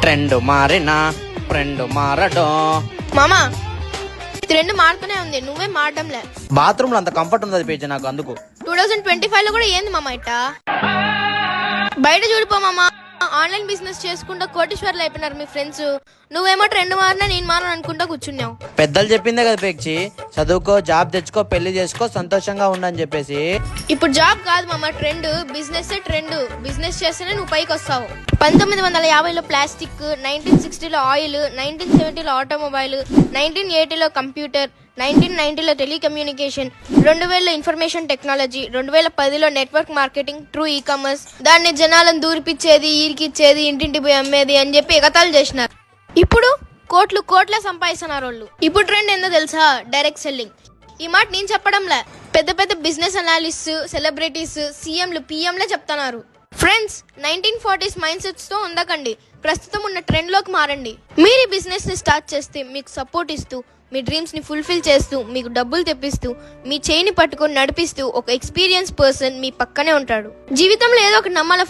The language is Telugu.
ట్రెండ్ మారినా ఫ్రెండ్ మారడో. మామా ట్రెండ్ మారుతూనే ఉంది, నువ్వే మారడంలే. బాత్రూమ్ లో అంత కంఫర్ట్ ఉంది పేజీ నాకు, అందుకు 2025 లో కూడా ఏంది మామా ఇట్టా? బయట చూడిపో మామా, ఆన్లైన్ బిజినెస్ చేసుకుంటా కోటీశ్వర్లు అయిపోయినారు మీ ఫ్రెండ్స్. నువ్వేమో ట్రెండ్ మారినా నేను మారను అనుకుంటా కూర్చున్నావు. పెద్దలు చెప్పిందే కదా పేక్షి, చదువుకో, జాబ్ తెచ్చుకో, పెళ్లి చేసుకో, సంతోషంగా ఉండని చెప్పేసి. ఇప్పుడు జాబ్ కాదు మామ, ట్రెండ్. Business trend. బిజినెస్ చేస్తేనే నువ్వు పైకి వస్తావు. 1950లో ప్లాస్టిక్, 1960లో ఆయిల్, 1970లో ఆటోమొబైల్, 1980లో కంప్యూటర్, 1990లో టెలికమ్యూనికేషన్, 2000లో ఇన్ఫర్మేషన్ టెక్నాలజీ, 2010లో network marketing, true e commerce. దాన్ని జనాలను దూరిపిచ్చేది, ఈరికిచ్చేది, ఇంటింటి పోయి అమ్మేది అని చెప్పి ఎగతాళి చేసినారు. ఇప్పుడు కోట్ల సంపాదిస్తున్నారు వాళ్ళు. ఇప్పుడు ట్రెండ్ ఏందో తెలుసా? Direct selling. ఈ మాట నేను చెప్పడంలే, పెద్ద పెద్ద బిజినెస్ అనాలిస్ట్, సెలబ్రిటీస్, సీఎంలు, పిఎంలే చెప్తున్నారు. ఫ్రెండ్స్, 1940s మైండ్ సెట్స్ తో ఉండకండి, ప్రస్తుతం ఉన్న ట్రెండ్ లోకి మారండి. మీరు ఈ బిజినెస్ ని స్టార్ట్ చేస్తే మీకు సపోర్ట్ ఇస్తూ, మీ డ్రీమ్స్ ని ఫుల్ఫిల్ చేస్తూ, మీకు డబ్బులు తెప్పిస్తూ, మీ చేయిని పట్టుకొని నడిపిస్తూ ఒక ఎక్స్పీరియన్స్ పర్సన్ మీ పక్కనే ఉంటాడు. జీవితంలో ఏదో ఒకటి నమ్మాల